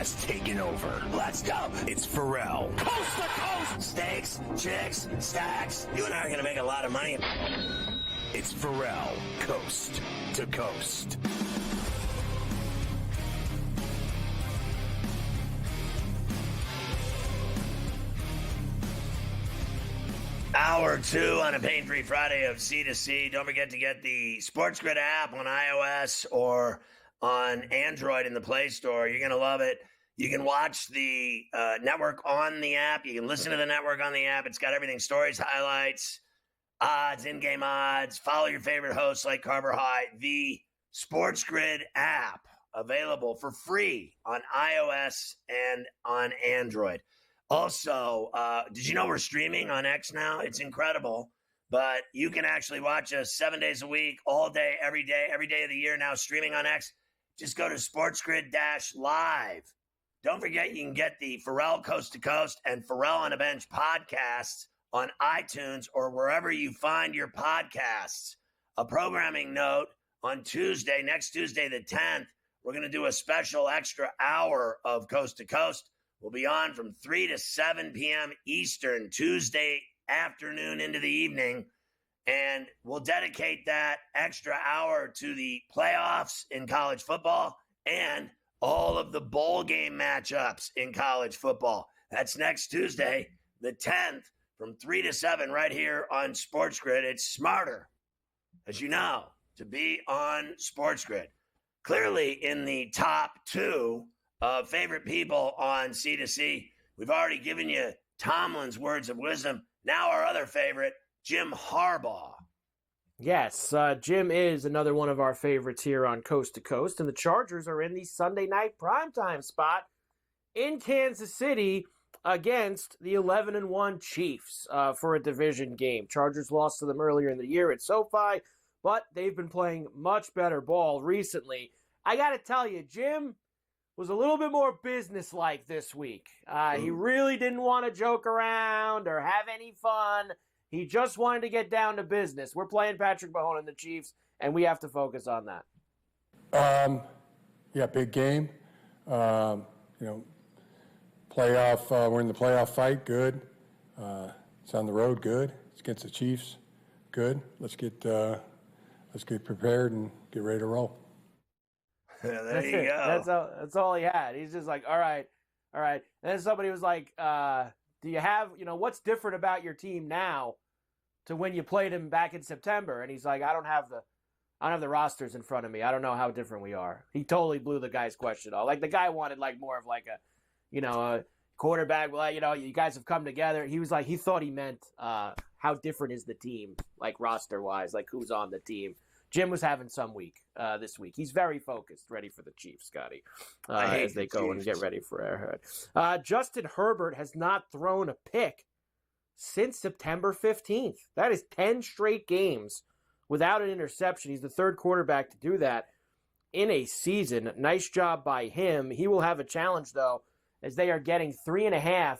has taken over. Let's go. It's Ferrall. Coast to coast. Steaks, chicks, stacks. You and I are going to make a lot of money. It's Ferrall, coast to coast. Hour 2 on a pain-free Friday of C2C. Don't forget to get the SportsGrid app on iOS or on Android in the Play Store. You're going to love it. You can watch the network on the app. You can listen to the network on the app. It's got everything, stories, highlights, odds, in-game odds. Follow your favorite hosts like Carver High. The SportsGrid app, available for free on iOS and on Android. Also, did you know we're streaming on X now? It's incredible. But you can actually watch us 7 days a week, all day, every day of the year now, streaming on X. Just go to SportsGrid-Live. Don't forget you can get the Ferrall Coast to Coast and Ferrall on a Bench podcasts on iTunes or wherever you find your podcasts. A programming note, on Tuesday, next Tuesday the 10th, we're going to do a special extra hour of Coast to Coast. We'll be on from 3 to 7 p.m. Eastern, Tuesday afternoon into the evening. And we'll dedicate that extra hour to the playoffs in college football and all of the bowl game matchups in college football. That's next Tuesday, the 10th, from 3 to 7 right here on SportsGrid. It's smarter, as you know, to be on SportsGrid. Clearly in the top 2 favorite people on C2C. We've already given you Tomlin's words of wisdom. Now our other favorite, Jim Harbaugh. Yes, Jim is another one of our favorites here on Coast to Coast, and the Chargers are in the Sunday night primetime spot in Kansas City against the 11-1 Chiefs for a division game. Chargers lost to them earlier in the year at SoFi, but they've been playing much better ball recently. I got to tell you, Jim was a little bit more businesslike this week. He really didn't want to joke around or have any fun. He just wanted to get down to business. We're playing Patrick Mahomes and the Chiefs, and we have to focus on that. Yeah, big game. Playoff. We're in the playoff fight. Good. It's on the road. Good. It's against the Chiefs. Good. Let's get prepared and get ready to roll. There you go. That's all he had. He's just like, all right. And then somebody was like, do you have, what's different about your team now to when you played him back in September? And he's like, I don't have the rosters in front of me. I don't know how different we are. He totally blew the guy's question off. Like the guy wanted more of a quarterback. Well, you guys have come together. He was like, he thought he meant how different is the team, like roster wise, like who's on the team. Jim was having some week this week. He's very focused, ready for the Chiefs, Scotty, as they go and get ready for Arrowhead. Justin Herbert has not thrown a pick since September 15th. That is 10 straight games without an interception. He's the third quarterback to do that in a season. Nice job by him. He will have a challenge, though, as they are getting 3.5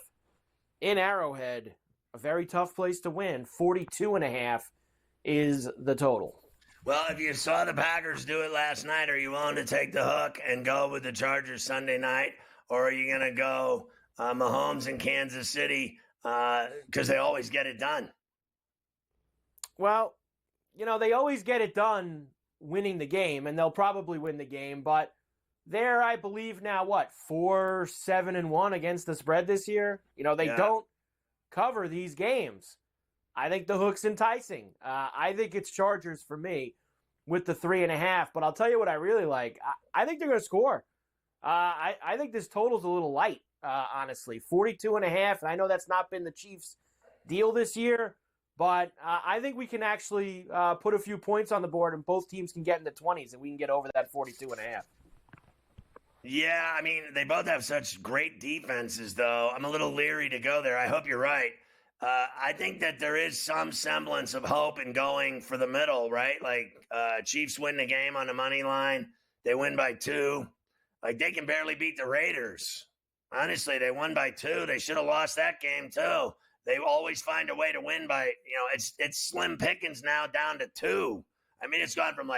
in Arrowhead. A very tough place to win. 42.5 is the total. Well, if you saw the Packers do it last night, are you willing to take the hook and go with the Chargers Sunday night? Or are you going to go Mahomes in Kansas City because they always get it done? Well, they always get it done winning the game, and they'll probably win the game. But they're, I believe now, 4-7-1 against the spread this year? They don't cover these games. I think the hook's enticing. I think it's Chargers for me with the 3.5. But I'll tell you what I really like. I think they're going to score. I think this total's a little light, honestly. 42.5. And I know that's not been the Chiefs' deal this year. But I think we can actually put a few points on the board and both teams can get in the 20s and we can get over that 42.5. Yeah, I mean, they both have such great defenses, though. I'm a little leery to go there. I hope you're right. I think that there is some semblance of hope in going for the middle, right? Like Chiefs win the game on the money line. They win by 2. Like they can barely beat the Raiders. Honestly, they won by 2. They should have lost that game too. They always find a way to win by, it's slim pickings now down to 2. I mean, it's gone from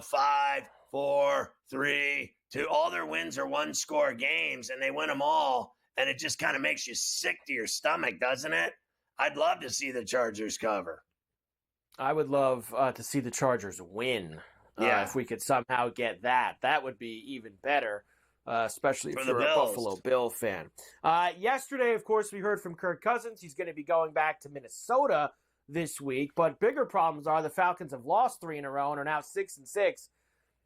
5, 4, 3, All their wins are one-score games, and they win them all, and it just kind of makes you sick to your stomach, doesn't it? I'd love to see the Chargers cover. I would love to see the Chargers win. If we could somehow get that, that would be even better, especially if you're a Buffalo Bill fan. Yesterday, of course, we heard from Kirk Cousins. He's going to be going back to Minnesota this week, but bigger problems are the Falcons have lost 3 in a row and are now 6-6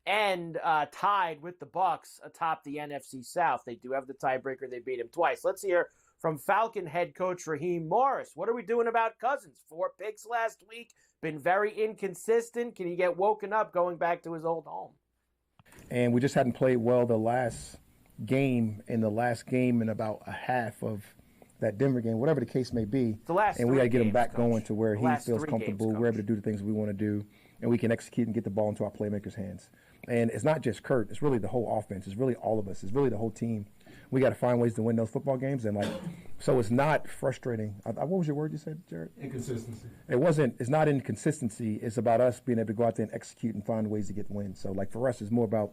and tied with the Bucs atop the NFC South. They do have the tiebreaker. They beat him twice. Let's hear from Falcon head coach Raheem Morris. What are we doing about Cousins? 4 picks last week, been very inconsistent. Can he get woken up going back to his old home? And we just hadn't played well the last game in about a half of that Denver game, whatever the case may be. And we got to get him back going to where he feels comfortable. We're able to do the things we want to do, and we can execute and get the ball into our playmakers' hands. And it's not just Kurt. It's really the whole offense. It's really all of us. It's really the whole team. We got to find ways to win those football games. And, so it's not frustrating. What was your word you said, Jared? Inconsistency. It's not inconsistency. It's about us being able to go out there and execute and find ways to get wins. So, for us, it's more about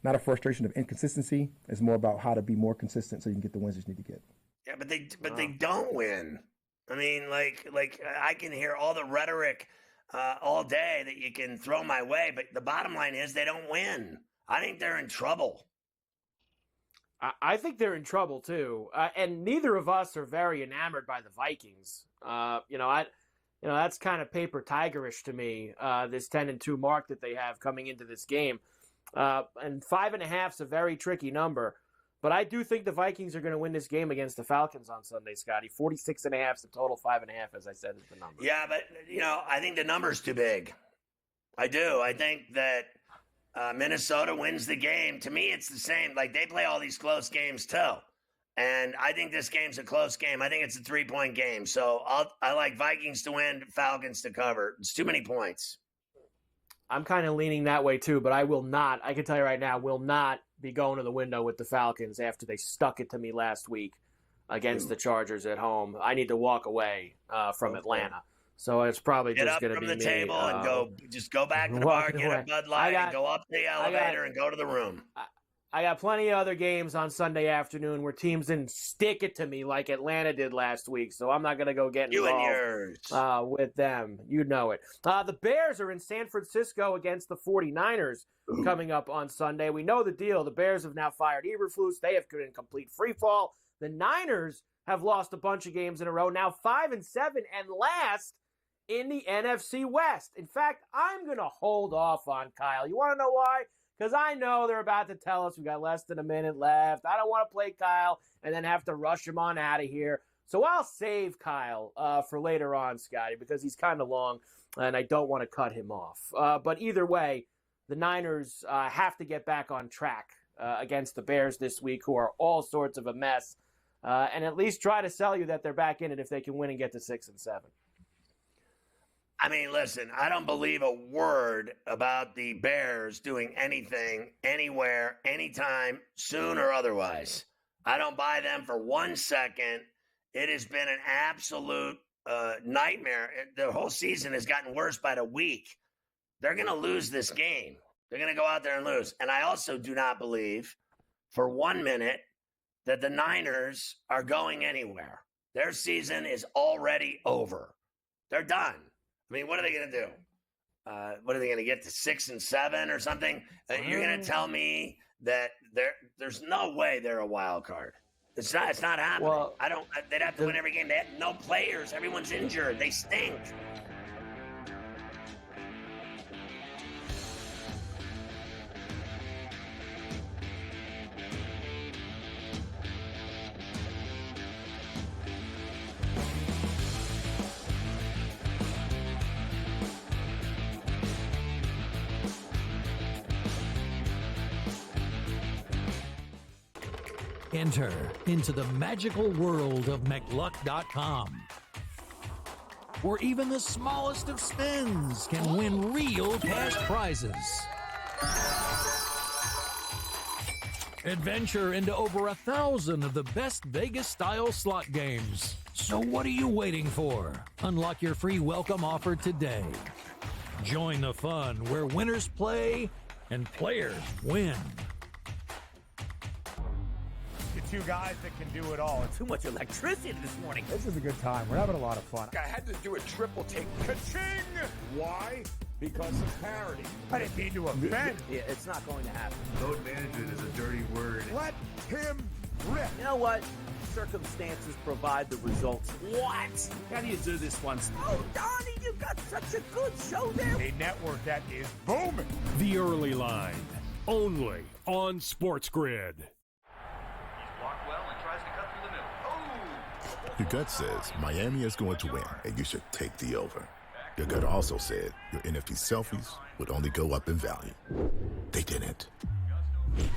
not a frustration of inconsistency. It's more about how to be more consistent so you can get the wins that you need to get. Yeah, but they don't win. I mean, I can hear all the rhetoric all day that you can throw my way, but the bottom line is they don't win. I think they're in trouble. I think they're in trouble too, and neither of us are very enamored by the Vikings. That's kind of paper tigerish to me. This 10-2 mark that they have coming into this game, and 5.5 is a very tricky number. But I do think the Vikings are going to win this game against the Falcons on Sunday, Scotty. 46.5 is the total, 5.5, as I said, is the number. Yeah, but, I think the number's too big. I do. I think that Minnesota wins the game. To me, it's the same. They play all these close games, too. And I think this game's a close game. I think it's a 3-point game. So I like Vikings to win, Falcons to cover. It's too many points. I'm kind of leaning that way, too, but I can tell you right now, will not be going to the window with the Falcons after they stuck it to me last week against the Chargers at home. I need to walk away from Atlanta. So it's probably just going to be me. Get up from the table and go back to the bar, get a Bud Light, and go up the elevator and go to the room. I got plenty of other games on Sunday afternoon where teams didn't stick it to me like Atlanta did last week, so I'm not going to go get involved with them. You know it. The Bears are in San Francisco against the 49ers coming up on Sunday. We know the deal. The Bears have now fired Eberflus. They have been in complete free fall. The Niners have lost a bunch of games in a row, now 5-7 and last in the NFC West. In fact, I'm going to hold off on Kyle. You want to know why? Because I know they're about to tell us we got less than a minute left. I don't want to play Kyle and then have to rush him on out of here. So I'll save Kyle for later on, Scotty, because he's kind of long and I don't want to cut him off. But either way, the Niners have to get back on track against the Bears this week, who are all sorts of a mess, and at least try to sell you that they're back in it if they can win and get to 6-7. I mean, listen, I don't believe a word about the Bears doing anything, anywhere, anytime, soon or otherwise. I don't buy them for 1 second. It has been an absolute nightmare. The whole season has gotten worse by the week. They're going to lose this game. They're going to go out there and lose. And I also do not believe for 1 minute that the Niners are going anywhere. Their season is already over. They're done. I mean, what are they going to do? What are they going to get to 6-7 or something? You're going to tell me that there's no way they're a wild card. It's not happening. Well, they'd have to win every game. They have no players. Everyone's injured. They stink. Enter into the magical world of McLuck.com, where even the smallest of spins can win real cash prizes. Adventure into over 1,000 of the best Vegas-style slot games. So what are you waiting for? Unlock your free welcome offer today. Join the fun where winners play and players win. two guys that can do it all. Too much electricity this morning. This is a good time. We're having a lot of fun. I had to do a triple take. Ka-ching! Why? Because of parity. I didn't mean to offend. Yeah, it's not going to happen. Load management is a dirty word. Let him rip. You know what? Circumstances provide the results. What? How do you do this one? Oh, Donnie, you got such a good show there. A network that is booming. The Early Line, only on SportsGrid. Your gut says Miami is going to win, and you should take the over. Your gut also said your NFT selfies would only go up in value. They didn't.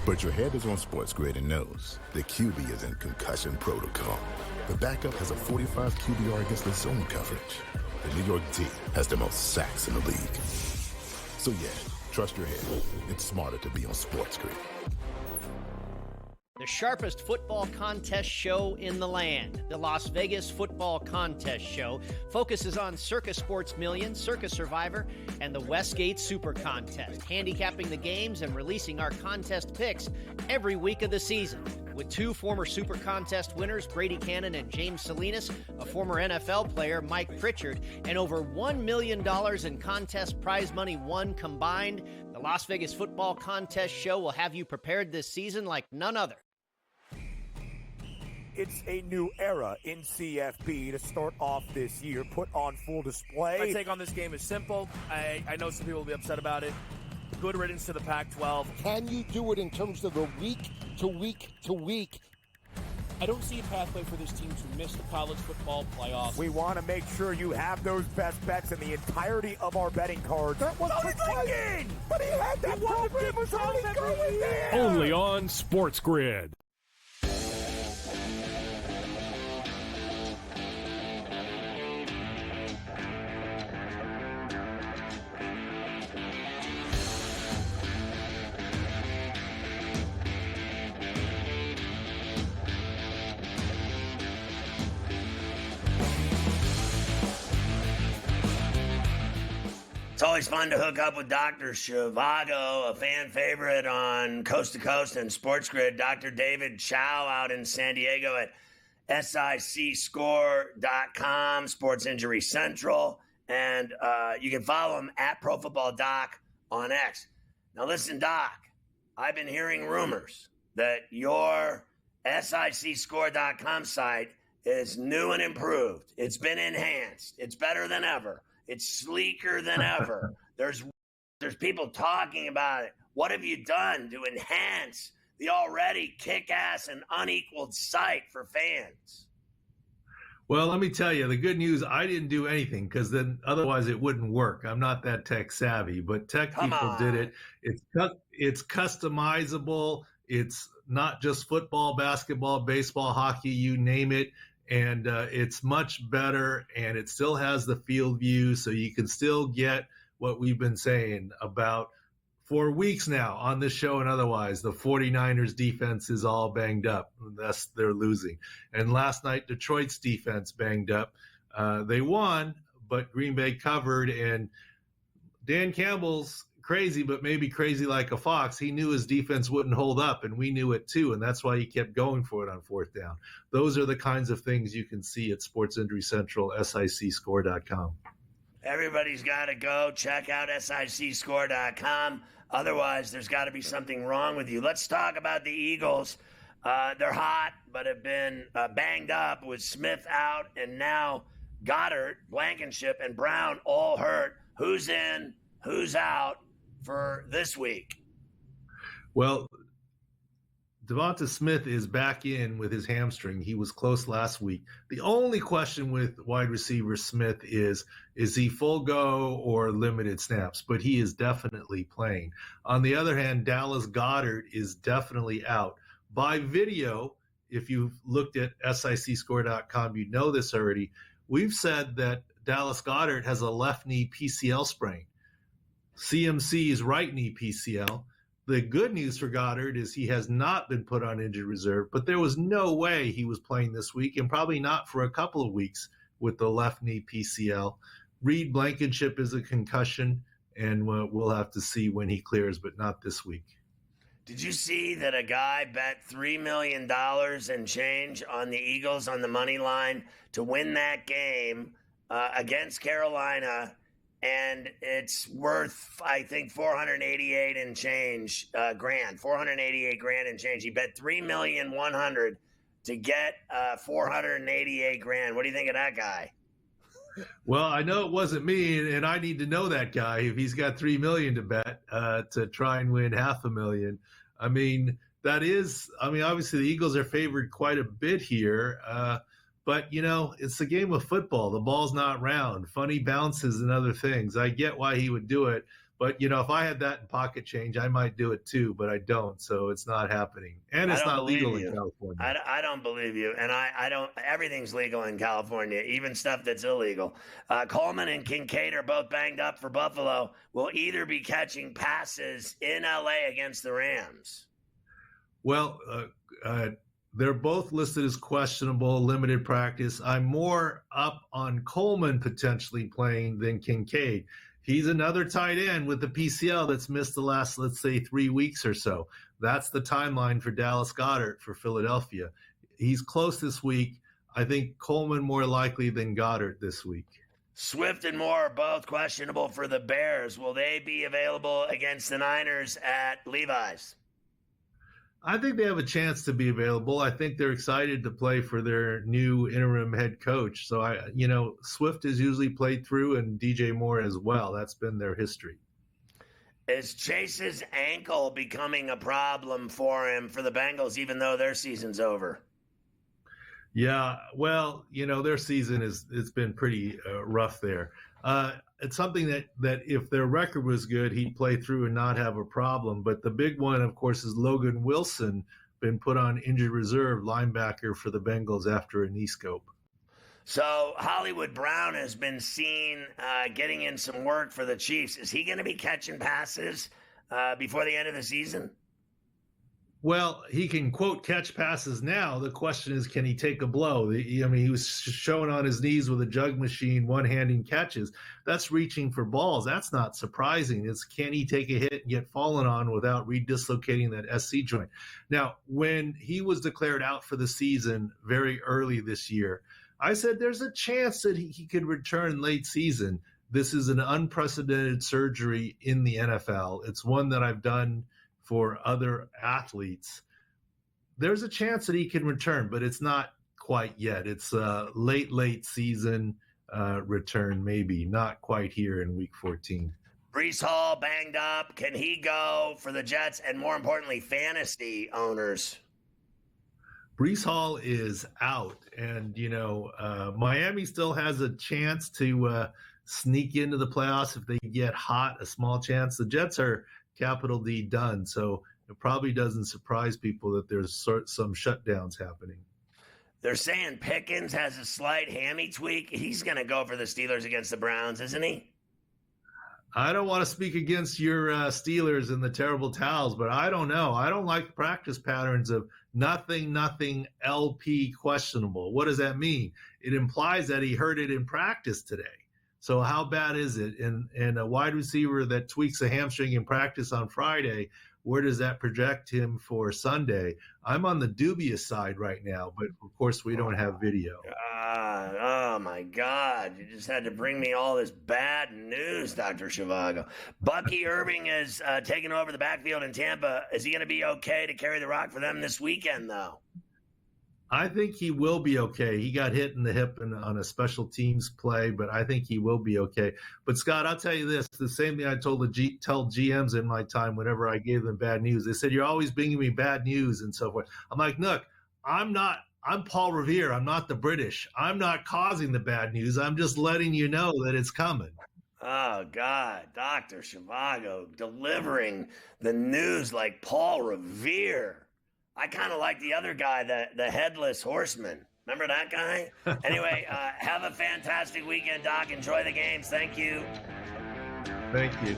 But your head is on SportsGrid and knows the QB is in concussion protocol. The backup has a 45 QBR against the zone coverage. The New York D has the most sacks in the league. So yeah, trust your head. It's smarter to be on SportsGrid. The sharpest football contest show in the land, the Las Vegas Football Contest Show, focuses on Circus Sports Million, Circus Survivor, and the Westgate Super Contest, handicapping the games and releasing our contest picks every week of the season. With two former Super Contest winners, Brady Cannon and James Salinas, a former NFL player, Mike Pritchard, and over $1 million in contest prize money won combined, the Las Vegas Football Contest Show will have you prepared this season like none other. It's a new era in CFB to start off this year, put on full display. My take on this game is simple. I know some people will be upset about it. Good riddance to the Pac-12. Can you do it in terms of the week to week to week? I don't see a pathway for this team to miss the college football playoffs. We want to make sure you have those best bets in the entirety of our betting cards. That was thinking! But he had that program was already going there! Only on SportsGrid. It's always fun to hook up with Dr. Zhivago, a fan favorite on Coast to Coast and SportsGrid. Dr. David Chow out in San Diego at SICScore.com, Sports Injury Central. And you can follow him at Pro Football Doc on X. Now listen, Doc, I've been hearing rumors that your SICScore.com site is new and improved. It's been enhanced. It's better than ever. It's sleeker than ever. There's people talking about it. What have you done to enhance the already kick-ass and unequaled site for fans? Well, let me tell you, the good news, I didn't do anything because then otherwise it wouldn't work. I'm not that tech savvy, but tech people did it. It's customizable. It's not just football, basketball, baseball, hockey, you name it. And it's much better, and it still has the field view, so you can still get what we've been saying about for weeks now on this show and otherwise. The 49ers defense is all banged up. Thus, they're losing. And last night, Detroit's defense banged up. They won, but Green Bay covered, and Dan Campbell's crazy, but maybe crazy like a fox. He knew his defense wouldn't hold up, and we knew it too, and that's why he kept going for it on fourth down. Those are the kinds of things you can see at Sports Injury Central, SICScore.com. Everybody's got to go check out SICScore.com. Otherwise, there's got to be something wrong with you. Let's talk about the Eagles. They're hot, but have been banged up with Smith out, and now Goddard, Blankenship, and Brown all hurt. Who's in? Who's out for this week? Well, Devonta Smith is back in with his hamstring. He was close last week. The only question with wide receiver Smith is he full go or limited snaps? But he is definitely playing. On the other hand, Dallas Goedert is definitely out. By video, if you've looked at SICScore.com, you know this already. We've said that Dallas Goedert has a left knee PCL sprain. CMC's right knee PCL. The good news for Goddard is he has not been put on injured reserve, but there was no way he was playing this week, and probably not for a couple of weeks with the left knee PCL. Reed Blankenship is a concussion, and we'll have to see when he clears, but not this week. Did you see that a guy bet $3 million and change on the Eagles on the money line to win that game against Carolina? And it's worth, I think, 488 and change grand. 488 grand and change. He bet $3,100,000 to get 488 grand. What do you think of that guy? Well, I know it wasn't me, and I need to know that guy if he's got $3 million to bet to try and win $500,000. I mean, obviously the Eagles are favored quite a bit here, but it's a game of football. The ball's not round, funny bounces and other things. I get why he would do it, but if I had that in pocket change, I might do it too, but I don't, so it's not happening, and it's not legal in California. I don't believe you, and I don't. Everything's legal in California, even stuff that's illegal. Coleman and Kincaid are both banged up for Buffalo. Will either be catching passes in LA against the Rams. Well, they're both listed as questionable, limited practice. I'm more up on Coleman potentially playing than Kincaid. He's another tight end with the PCL that's missed the last, let's say, 3 weeks or so. That's the timeline for Dallas Goedert for Philadelphia. He's close this week. I think Coleman more likely than Goddard this week. Swift and Moore are both questionable for the Bears. Will they be available against the Niners at Levi's? I think they have a chance to be available. I think they're excited to play for their new interim head coach. So Swift has usually played through, and DJ Moore as well. That's been their history. Is Chase's ankle becoming a problem for him for the Bengals, even though their season's over? Yeah, well, their season it's been pretty rough there. It's something that if their record was good, he'd play through and not have a problem. But the big one, of course, is Logan Wilson, been put on injured reserve, linebacker for the Bengals after a knee scope. So Hollywood Brown has been seen getting in some work for the Chiefs. Is he going to be catching passes before the end of the season? Well, he can, quote, catch passes now. The question is, can he take a blow? He was showing on his knees with a jug machine, one-handing catches. That's reaching for balls. That's not surprising. It's can he take a hit and get fallen on without redislocating that SC joint? Now, when he was declared out for the season very early this year, I said there's a chance that he could return late season. This is an unprecedented surgery in the NFL. It's one that I've done for other athletes. There's a chance that he can return, but it's not quite yet. It's a late season return, maybe not quite here in week 14. Breece Hall banged up. Can he go for the Jets and, more importantly, fantasy owners? Breece Hall is out, and Miami still has a chance to sneak into the playoffs if they get hot. A small chance. The Jets are capital D done, so it probably doesn't surprise people that there's some shutdowns happening. They're saying Pickens has a slight hammy tweak. He's going to go for the Steelers against the Browns, isn't he? I don't want to speak against your Steelers and the terrible towels, but I don't know. I don't like practice patterns of nothing LP questionable. What does that mean? It implies that he heard it in practice today. So how bad is it? And a wide receiver that tweaks a hamstring in practice on Friday, where does that project him for Sunday? I'm on the dubious side right now, but of course we don't have video. Oh my God. You just had to bring me all this bad news, Dr. Zhivago. Bucky Irving is taking over the backfield in Tampa. Is he going to be okay to carry the rock for them this weekend, though? I think he will be okay. He got hit in the hip on a special teams play, but I think he will be okay. But, Scott, I'll tell you this, the same thing I tell GMs in my time whenever I gave them bad news. They said, you're always bringing me bad news and so forth. I'm like, look, I'm Paul Revere. I'm not the British. I'm not causing the bad news. I'm just letting you know that it's coming. Oh, God, Dr. Zhivago delivering the news like Paul Revere. I kind of like the other guy, the headless horseman. Remember that guy? Anyway, have a fantastic weekend, Doc. Enjoy the games. Thank you. Thank you.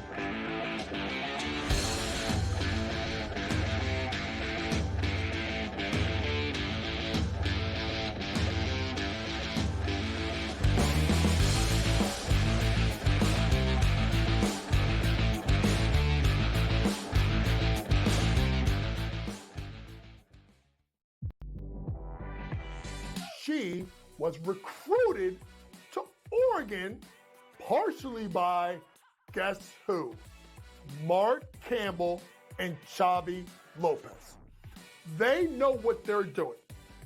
she was recruited to Oregon partially by, guess who? Mark Campbell and Xavi Lopez. They know what they're doing.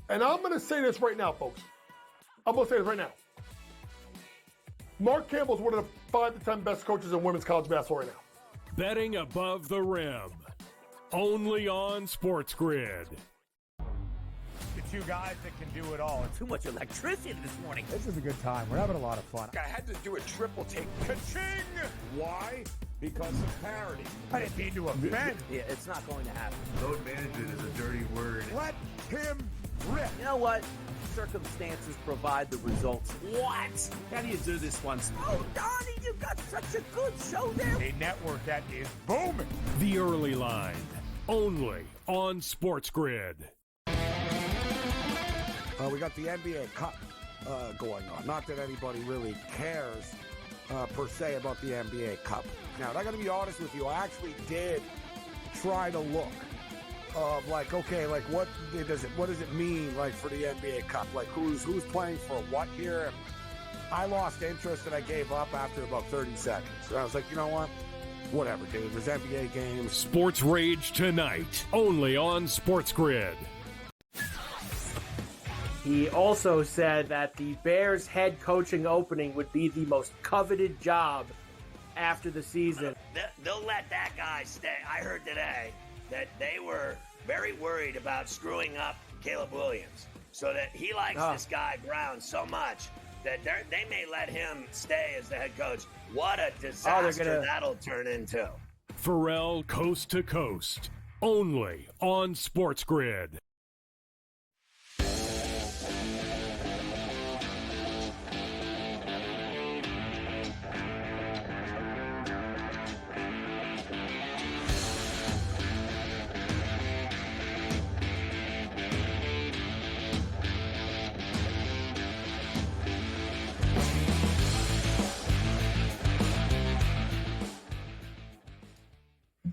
And I'm going to say this right now, folks. I'm going to say this right now. Mark Campbell's one of the 5 to 10 best coaches in women's college basketball right now. Betting above the rim. Only on SportsGrid. The two guys that can do it all. Too much electricity this morning. This is a good time. We're having a lot of fun. I had to do a triple take. Ka-ching! Why? Because of parity. I didn't mean to offend. Yeah, it's not going to happen. Load management is a dirty word. Let him rip. You know what? Circumstances provide the results. What? How do you do this one? Oh, Donnie, you got such a good show there. A network that is booming. The Early Line. Only on SportsGrid. We got the NBA Cup going on. Not that anybody really cares per se about the NBA Cup. Now, I got to be honest with you. I actually did try to look of like, okay, like what does it mean like for the NBA Cup? Like who's playing for what here? And I lost interest and I gave up after about 30 seconds. And I was like, you know what? Whatever, dude. There's NBA games. Sports Rage tonight, only on SportsGrid. He also said that the Bears head coaching opening would be the most coveted job after the season. They'll let that guy stay. I heard today that they were very worried about screwing up Caleb Williams, so that he likes this guy Brown so much that they may let him stay as the head coach. What a disaster that'll turn into. Ferrall Coast to Coast, only on SportsGrid.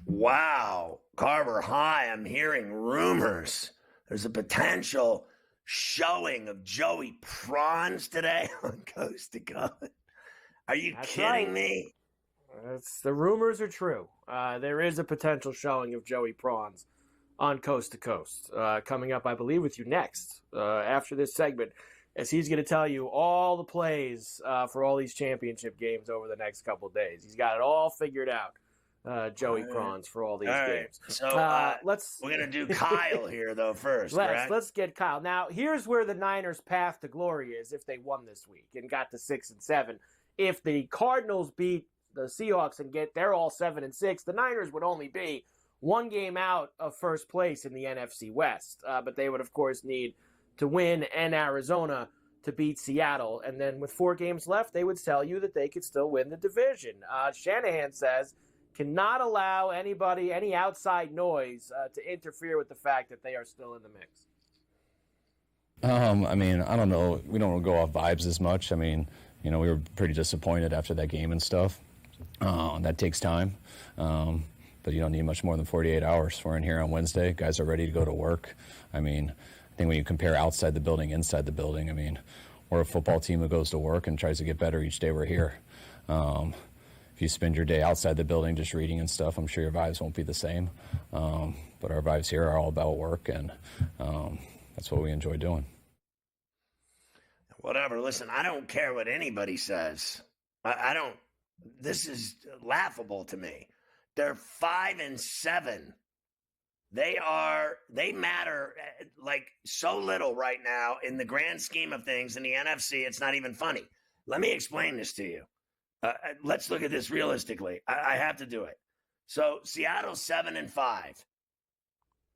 Wow, Carver High, I'm hearing rumors. There's a potential showing of Joey Prawns today on Coast to Coast. Are you kidding me? The rumors are true. There is a potential showing of Joey Prawns on Coast to Coast coming up, I believe, with you next after this segment, as he's going to tell you all the plays for all these championship games over the next couple of days. He's got it all figured out. Joey Prawns for all these games. So we're gonna do Kyle here though first. Let's get Kyle. Now here's where the Niners' path to glory is if they won this week and got to 6-7. If the Cardinals beat the Seahawks and they're all 7-6, the Niners would only be one game out of first place in the NFC West. But they would of course need to win in Arizona to beat Seattle, and then with 4 games left, they would tell you that they could still win the division. Shanahan says cannot allow any outside noise to interfere with the fact that they are still in the mix. I mean, I don't know. We don't go off vibes as much. I mean, we were pretty disappointed after that game and stuff. That takes time. But you don't need much more than 48 hours. We're in here on Wednesday. Guys are ready to go to work. I mean, I think when you compare outside the building, inside the building, I mean, we're a football team that goes to work and tries to get better each day we're here. If you spend your day outside the building just reading and stuff, I'm sure your vibes won't be the same. But our vibes here are all about work, and that's what we enjoy doing. Whatever. Listen, I don't care what anybody says. I don't. This is laughable to me. They're 5-7. They matter like so little right now in the grand scheme of things in the NFC. It's not even funny. Let me explain this to you. Let's look at this realistically. I have to do it. So Seattle's 7-5.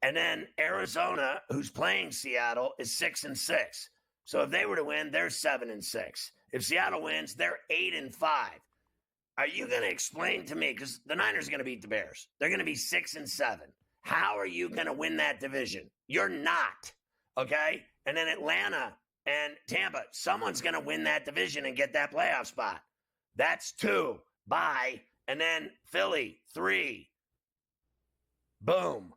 And then Arizona, who's playing Seattle, is 6-6. So if they were to win, they're 7-6. If Seattle wins, they're 8-5. Are you going to explain to me, because the Niners are going to beat the Bears. They're going to be 6-7. How are you going to win that division? You're not. Okay? And then Atlanta and Tampa, someone's going to win that division and get that playoff spot. That's 2. Bye. And then Philly, 3. Boom.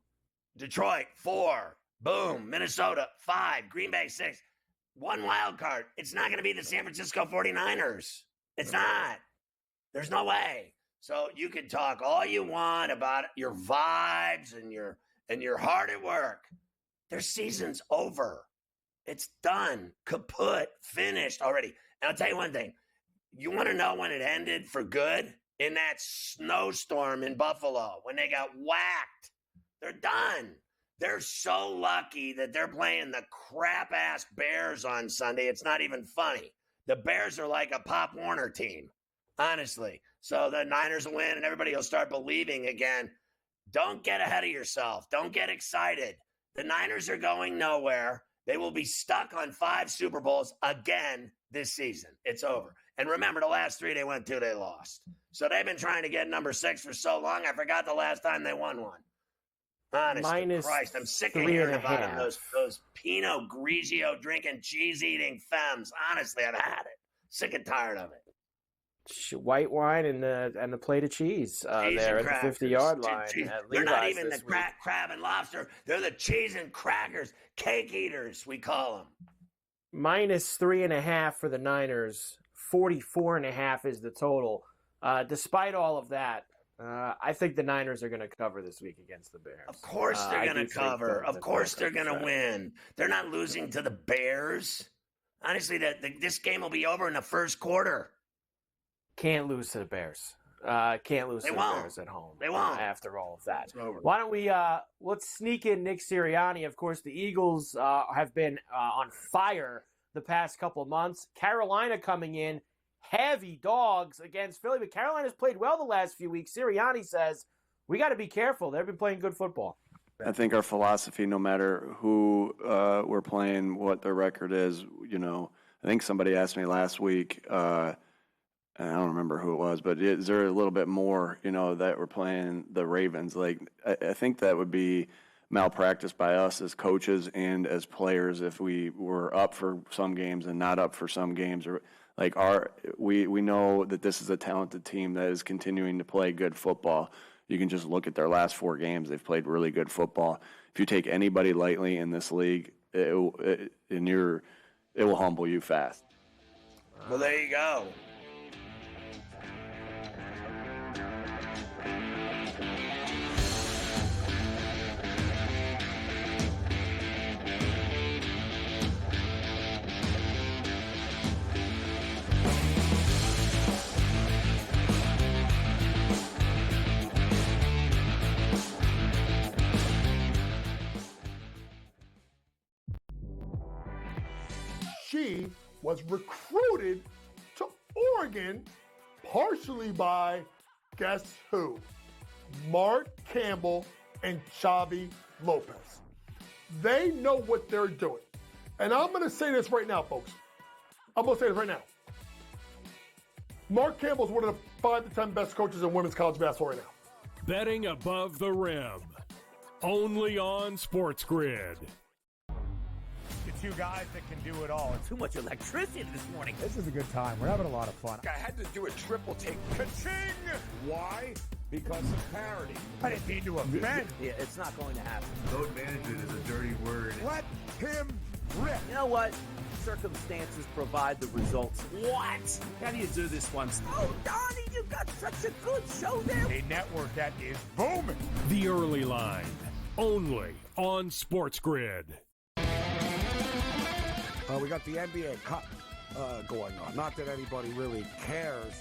Detroit, 4. Boom. Minnesota, 5. Green Bay, 6. one wild card. It's not going to be the San Francisco 49ers. It's not. There's no way. So you can talk all you want about your vibes and your hard at work. Their season's over. It's done, kaput, finished already. And I'll tell you one thing. You want to know when it ended for good? In that snowstorm in Buffalo, when they got whacked. They're done. They're so lucky that they're playing the crap-ass Bears on Sunday. It's not even funny. The Bears are like a Pop Warner team, honestly. So the Niners will win, and everybody will start believing again. Don't get ahead of yourself. Don't get excited. The Niners are going nowhere. They will be stuck on 5 Super Bowls again this season. It's over. And remember, the last 3 they went to, they lost. So they've been trying to get number 6 for so long, I forgot the last time they won one. Honest to Christ, I'm sick of hearing about them, those Pinot Grigio drinking, cheese-eating femmes. Honestly, I've had it. Sick and tired of it. White wine and the plate of cheese there at the 50-yard line. They're not even the crab and lobster. They're the cheese and crackers, cake eaters, we call them. -3.5 for the Niners. 44.5 is the total. Despite all of that, I think the Niners are going to cover this week against the Bears. Of course they're going to cover. Of course they're going to win. They're not losing to the Bears. Honestly, this game will be over in the first quarter. Can't lose to the Bears. Can't lose to the Bears at home. They won't. After all of that. Why don't we let's sneak in Nick Sirianni. Of course, the Eagles have been on fire the past couple of months. Carolina coming in, heavy dogs against Philly, but Carolina's played well the last few weeks. Sirianni says, we got to be careful. They've been playing good football. I think our philosophy, no matter who we're playing, what their record is, I think somebody asked me last week, I don't remember who it was, but is there a little bit more, that we're playing the Ravens? Like, I think that would be malpractice by us as coaches and as players if we were up for some games and not up for some games. Or like we know that this is a talented team that is continuing to play good football. You can just look at their last 4 games; they've played really good football. If you take anybody lightly in this league, it will humble you fast. Well, there you go. She was recruited to Oregon partially by, guess who? Mark Campbell and Xavi Lopez. They know what they're doing. And I'm going to say this right now, folks. I'm going to say this right now. Mark Campbell is one of the 5 to 10 best coaches in women's college basketball right now. Betting above the rim. Only on SportsGrid. The 2 guys that can do it all. Too much electricity this morning. This is a good time. We're having a lot of fun. I had to do a triple take. Ka-ching! Why? Because of parity. I didn't mean to offend. Yeah, it's not going to happen. Load management is a dirty word. Let him rip. You know what? Circumstances provide the results. What? How do you do this once? Oh, Donnie, you got such a good show there. A network that is booming. The Early Line. Only on SportsGrid. We got the NBA Cup going on. Not that anybody really cares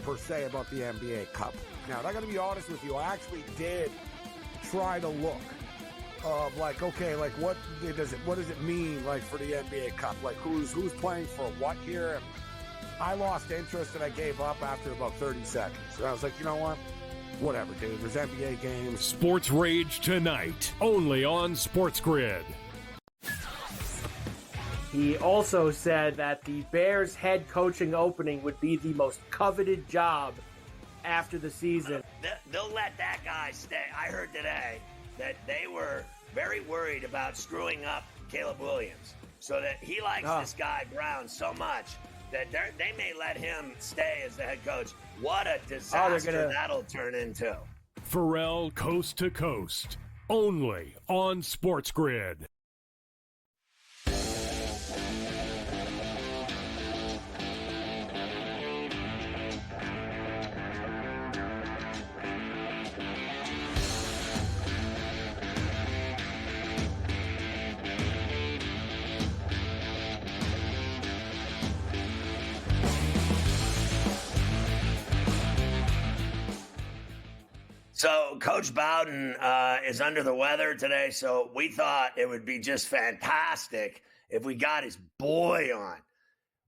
per se about the NBA Cup. Now, I got to be honest with you. I actually did try to look of like, okay, like what does it mean like for the NBA Cup? Like who's playing for what here? And I lost interest and I gave up after about 30 seconds. And I was like, you know what? Whatever, dude. There's NBA games. Sports Rage tonight, only on SportsGrid. He also said that the Bears head coaching opening would be the most coveted job after the season. They'll let that guy stay. I heard today that they were very worried about screwing up Caleb Williams. So that he likes this guy, Brown, so much that they may let him stay as the head coach. What a disaster that'll turn into. Ferrall Coast to Coast, only on SportsGrid. So Coach Bowden is under the weather today, so we thought it would be just fantastic if we got his boy on.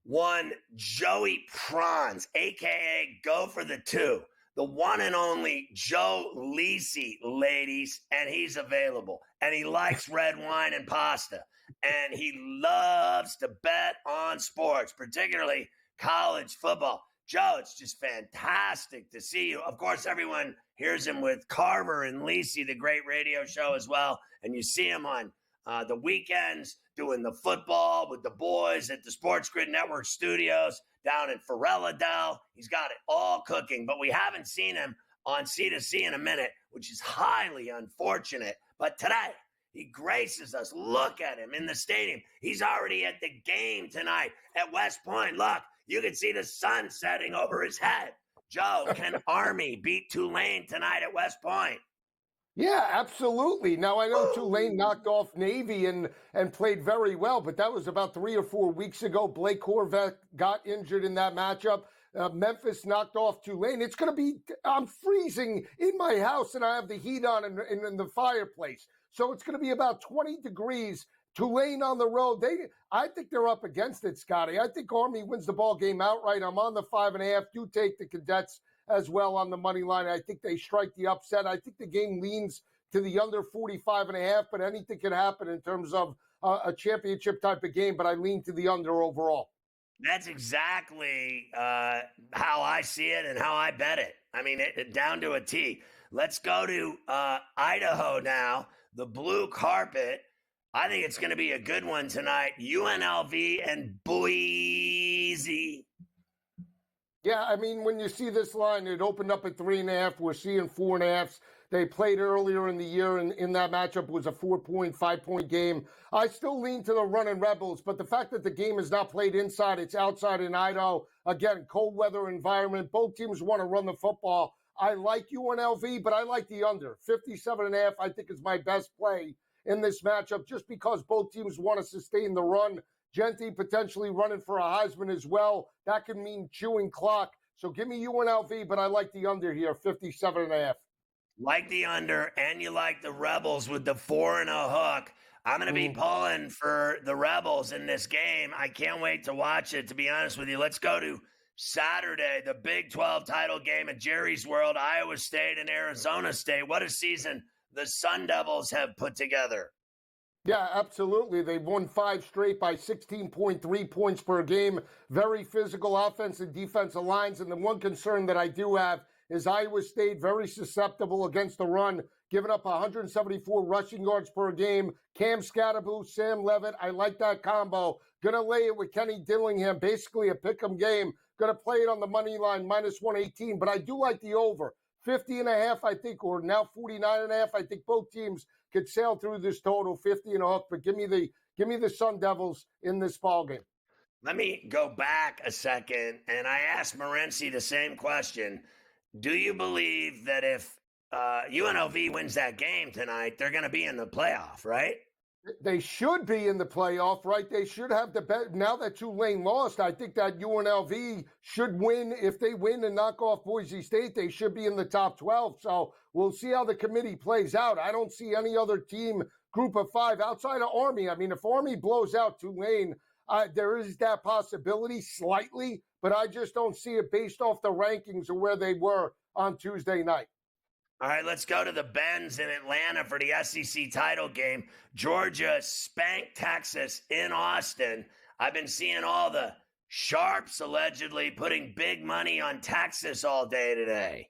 One Joey Prawns, a.k.a. Go for the Two, the one and only Joe Lisi, ladies, and he's available. And he likes red wine and pasta. And he loves to bet on sports, particularly college football. Joe, it's just fantastic to see you. Of course, everyone hears him with Carver and Lisi, the great radio show as well. And you see him on the weekends doing the football with the boys at the SportsGrid Network studios down in Ferrall. He's got it all cooking, but we haven't seen him on C2C in a minute, which is highly unfortunate. But today, he graces us. Look at him in the stadium. He's already at the game tonight at West Point. Look, you can see the sun setting over his head. Joe, can Army beat Tulane tonight at West Point? Yeah, absolutely. Now, I know Tulane knocked off Navy and played very well, but that was about 3 or 4 weeks ago. Blake Corvette got injured in that matchup. Memphis knocked off Tulane. It's going to be – I'm freezing in my house, and I have the heat on in the fireplace. So it's going to be about 20 degrees. Tulane on the road. I think they're up against it, Scotty. I think Army wins the ball game outright. I'm on the 5.5. Do take the Cadets as well on the money line. I think they strike the upset. I think the game leans to the under 45.5, but anything can happen in terms of a championship type of game, but I lean to the under overall. That's exactly how I see it and how I bet it. I mean, down to a T. Let's go to Idaho now, the blue carpet. I think it's going to be a good one tonight. UNLV and Boise. Yeah, I mean, when you see this line, it opened up at 3.5. We're seeing 4.5s. They played earlier in the year, and in that matchup was a 5-point game. I still lean to the running Rebels, but the fact that the game is not played inside, it's outside in Idaho. Again, cold weather environment. Both teams want to run the football. I like UNLV, but I like the under. 57.5, I think, is my best play in this matchup, just because both teams want to sustain the run. Genty potentially running for a Heisman as well. That could mean chewing clock. So give me UNLV, but I like the under here, 57.5. Like the under, and you like the Rebels with the 4 and a hook. I'm going to be pulling for the Rebels in this game. I can't wait to watch it, to be honest with you. Let's go to Saturday, the Big 12 title game at Jerry's World, Iowa State and Arizona State. What a season the Sun Devils have put together. Yeah, absolutely. They've won 5 straight by 16.3 points per game. Very physical offense and defensive lines. And the one concern that I do have is Iowa State very susceptible against the run, giving up 174 rushing yards per game. Cam Scatterboo, Sam Levitt, I like that combo. Going to lay it with Kenny Dillingham, basically a pick'em game. Going to play it on the money line, minus 118. But I do like the over. 50.5, I think, or now 49.5. I think both teams could sail through this total, 50 and a half. But give me the Sun Devils in this ball game. Let me go back a second, and I asked Morency the same question. Do you believe that if UNLV wins that game tonight, they're going to be in the playoff, right? They should be in the playoff, right? They should have the bet. Now that Tulane lost, I think that UNLV should win. If they win and knock off Boise State, they should be in the top 12. So we'll see how the committee plays out. I don't see any other team, group of 5, outside of Army. I mean, if Army blows out Tulane, there is that possibility slightly, but I just don't see it based off the rankings of where they were on Tuesday night. All right, let's go to the Benz in Atlanta for the SEC title game. Georgia spanked Texas in Austin. I've been seeing all the sharps allegedly putting big money on Texas all day today.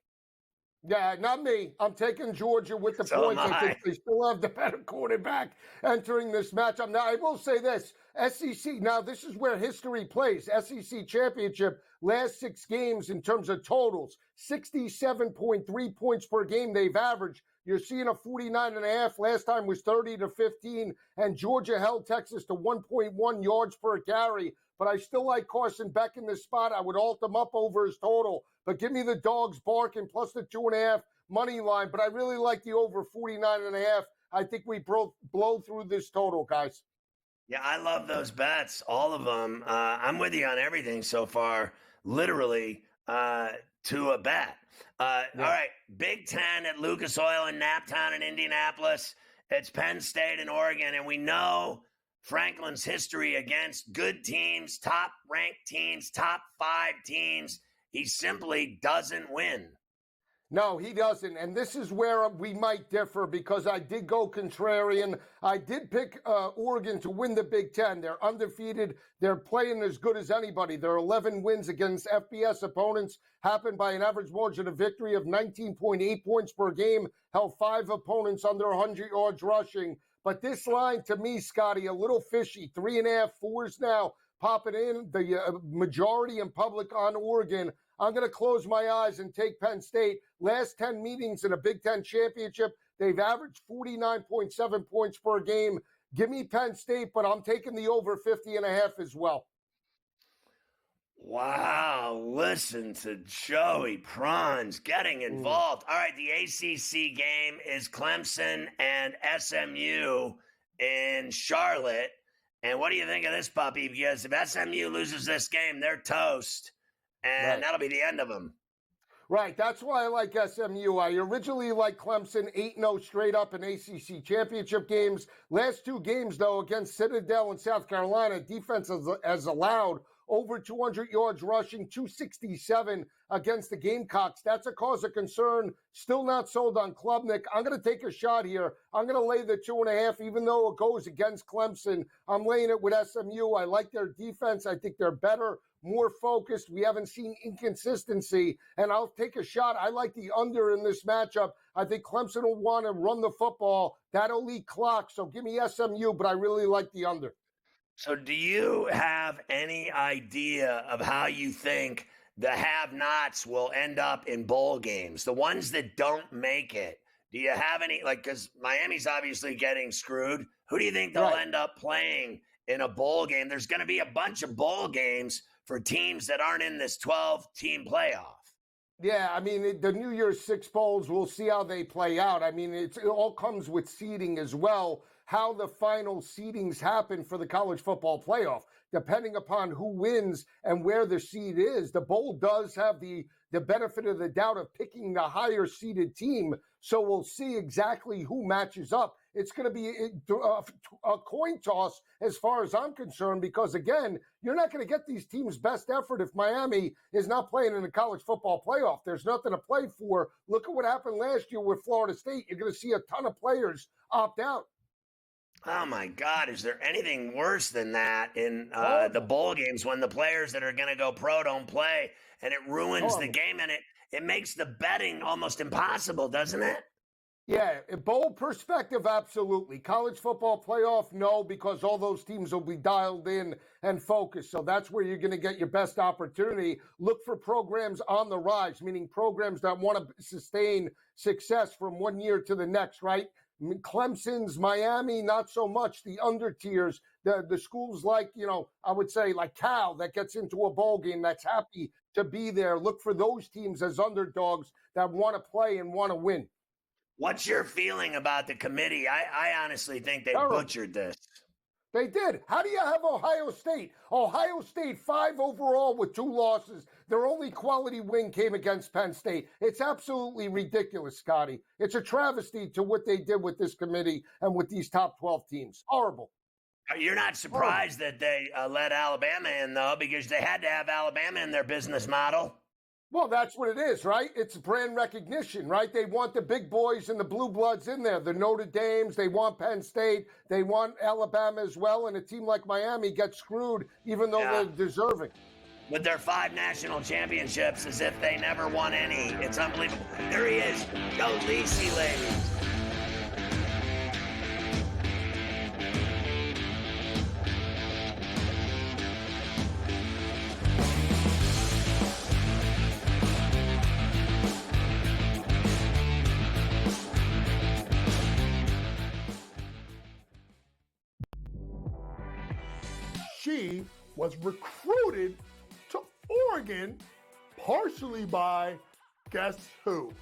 Yeah, not me. I'm taking Georgia with the points. I think they still have the better quarterback entering this matchup. Now, I will say this. SEC, now this is where history plays. SEC championship, last 6 games in terms of totals, 67.3 points per game they've averaged. You're seeing a 49.5. Last time was 30-15, and Georgia held Texas to 1.1 yards per carry. But I still like Carson Beck in this spot. I would alt them up over his total. But give me the dogs barking plus the 2.5 money line. But I really like the over 49.5. I think we blow through this total, guys. Yeah, I love those bets, all of them. I'm with you on everything so far. Literally, to a bet. All right, Big Ten at Lucas Oil and Naptown in Indianapolis. It's Penn State and Oregon, and we know Franklin's history against good teams, top-ranked teams, top 5 teams. He simply doesn't win. No, he doesn't. And this is where we might differ because I did go contrarian. I did pick Oregon to win the Big Ten. They're undefeated. They're playing as good as anybody. Their 11 wins against FBS opponents happened by an average margin of victory of 19.8 points per game, held 5 opponents under 100 yards rushing. But this line, to me, Scotty, a little fishy. 3.5, 4s now popping in. The majority in public on Oregon. I'm going to close my eyes and take Penn State. Last 10 meetings in a Big Ten championship, they've averaged 49.7 points per game. Give me Penn State, but I'm taking the over 50.5 as well. Wow, listen to Joey Prawns getting involved. All right, the ACC game is Clemson and SMU in Charlotte. And what do you think of this puppy? Because if SMU loses this game, they're toast. And that'll be the end of them. Right. That's why I like SMU. I originally liked Clemson 8-0 straight up in ACC championship games. Last 2 games, though, against Citadel and South Carolina, defense has allowed over 200 yards rushing, 267 against the Gamecocks. That's a cause of concern. Still not sold on Klubnik. I'm going to take a shot here. I'm going to lay the 2.5, even though it goes against Clemson. I'm laying it with SMU. I like their defense. I think they're better, more focused. We haven't seen inconsistency, and I'll take a shot. I like the under in this matchup. I think Clemson will want to run the football. That'll lead clock, so give me SMU, but I really like the under. So do you have any idea of how you think the have-nots will end up in bowl games, the ones that don't make it? Do you have any, because Miami's obviously getting screwed. Who do you think they'll end up playing in a bowl game? There's going to be a bunch of bowl games for teams that aren't in this 12-team playoff. Yeah, I mean, the New Year's 6 bowls, we'll see how they play out. I mean, it all comes with seeding as well, how the final seedings happen for the college football playoff. Depending upon who wins and where the seed is, the bowl does have the benefit of the doubt of picking the higher seeded team. So we'll see exactly who matches up. It's going to be a coin toss as far as I'm concerned, because, again, you're not going to get these teams' best effort if Miami is not playing in the college football playoff. There's nothing to play for. Look at what happened last year with Florida State. You're going to see a ton of players opt out. Oh, my God. Is there anything worse than that in the bowl games when the players that are going to go pro don't play, and it ruins the game, and it makes the betting almost impossible, doesn't it? Yeah, bowl perspective, absolutely. College football playoff, no, because all those teams will be dialed in and focused. So that's where you're going to get your best opportunity. Look for programs on the rise, meaning programs that want to sustain success from one year to the next, right? Clemson's, Miami, not so much. The under tiers, the schools like, I would say like Cal that gets into a bowl game that's happy to be there. Look for those teams as underdogs that want to play and want to win. What's your feeling about the committee? I honestly think they butchered this. They did. How do you have Ohio State? Ohio State 5 overall with 2 losses. Their only quality win came against Penn State. It's absolutely ridiculous, Scotty. It's a travesty to what they did with this committee and with these top 12 teams. Horrible. You're not surprised that they let Alabama in, though, because they had to have Alabama in their business model. Well, that's what it is, right? It's brand recognition, right? They want the big boys and the blue bloods in there, the Notre Dames. They want Penn State. They want Alabama as well. And a team like Miami gets screwed, even though they're deserving. With their 5 national championships as if they never won any. It's unbelievable. There he is. Go Lacey, ladies. She was recruited to Oregon partially by, guess who?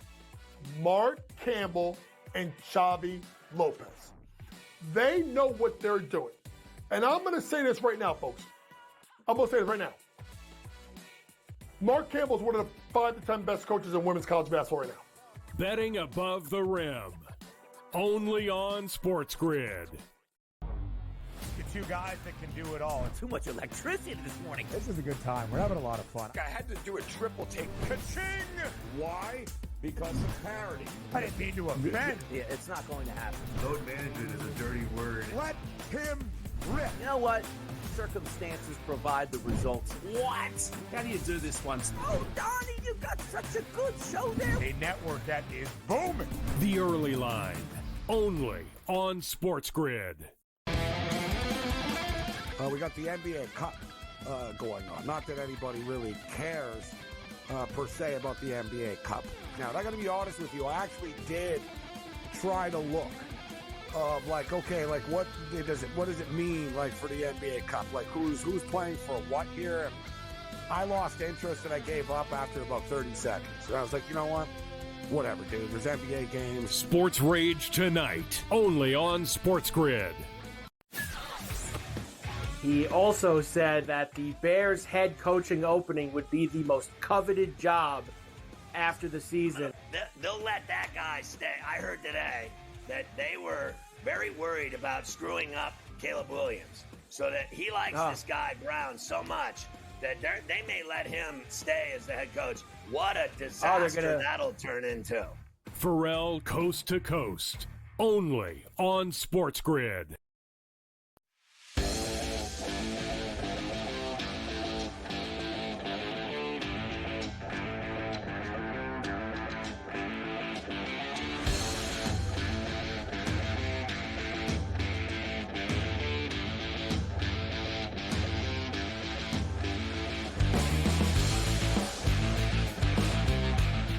Mark Campbell and Xavi Lopez. They know what they're doing. And I'm going to say this right now, folks. I'm going to say this right now. Mark Campbell is one of the 5 to 10 best coaches in women's college basketball right now. Betting above the rim. Only on SportsGrid. Two guys that can do it all. Too much electricity this morning. This is a good time. We're having a lot of fun. I had to do a triple take. Ka-ching! Why? Because of parity. I didn't mean to offend. Yeah, it's not going to happen. Load management is a dirty word. Let him rip. You know what? Circumstances provide the results. What? How do you do this once? Oh, Donnie, you got such a good show there. A network that is booming. The Early Line. Only on SportsGrid. We got the NBA Cup going on. Not that anybody really cares per se about the NBA Cup. Now, I got to be honest with you. I actually did try to look of like, okay, like what does it mean like for the NBA Cup? Like who's playing for what here? And I lost interest and I gave up after about 30 seconds. And I was like, you know what? Whatever, dude. There's NBA games. Sports Rage tonight, only on SportsGrid. He also said that the Bears head coaching opening would be the most coveted job after the season. They'll let that guy stay. I heard today that they were very worried about screwing up Caleb Williams, so that he likes this guy Brown so much that they may let him stay as the head coach. What a disaster that'll turn into. Ferrall Coast to Coast, only on SportsGrid.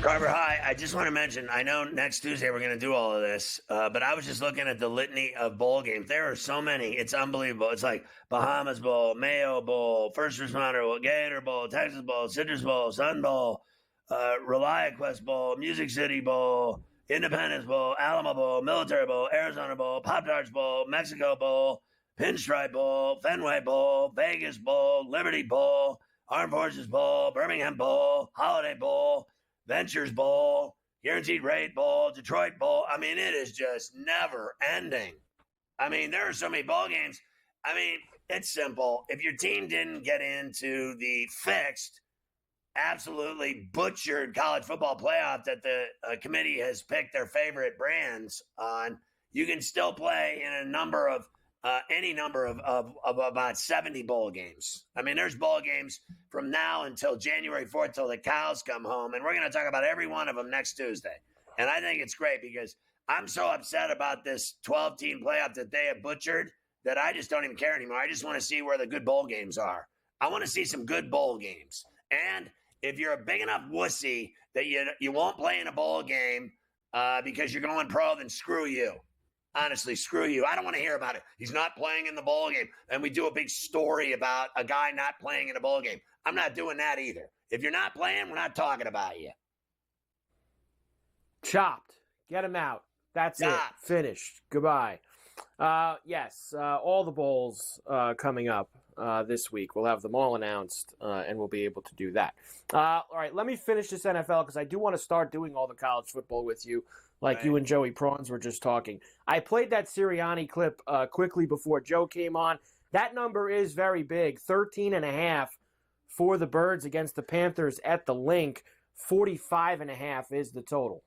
Carver, hi. I just want to mention, I know next Tuesday we're going to do all of this, but I was just looking at the litany of bowl games. There are so many. It's unbelievable. It's like Bahamas Bowl, Mayo Bowl, First Responder Bowl, Gator Bowl, Texas Bowl, Citrus Bowl, Sun Bowl, ReliaQuest Bowl, Music City Bowl, Independence Bowl, Alamo Bowl, Military Bowl, Arizona Bowl, Pop-Tarts Bowl, Mexico Bowl, Pinstripe Bowl, Fenway Bowl, Vegas Bowl, Liberty Bowl, Armed Forces Bowl, Birmingham Bowl, Holiday Bowl, Ventures Bowl, Guaranteed Rate Bowl, Detroit Bowl. I mean, it is just never ending. I mean, there are so many bowl games. I mean, it's simple. If your team didn't get into the fixed, absolutely butchered college football playoff that the committee has picked their favorite brands on, you can still play in any number of about 70 bowl games. I mean, there's bowl games from now until January 4th till the cows come home, and we're going to talk about every one of them next Tuesday. And I think it's great because I'm so upset about this 12-team playoff that they have butchered that I just don't even care anymore. I just want to see where the good bowl games are. I want to see some good bowl games. And if you're a big enough wussy that you won't play in a bowl game because you're going pro, then screw you. Honestly, screw you. I don't want to hear about it. He's not playing in the bowl game. And we do a big story about a guy not playing in a bowl game. I'm not doing that either. If you're not playing, we're not talking about you. Chopped. Get him out. That's it. Finished. Goodbye. Yes, all the bowls coming up this week. We'll have them all announced, and we'll be able to do that. All right, let me finish this NFL because I do want to start doing all the college football with you. Like you and Joey Prawns were just talking. I played that Sirianni clip quickly before Joe came on. That number is very big, 13.5 for the Birds against the Panthers at the Link. 45.5 is the total.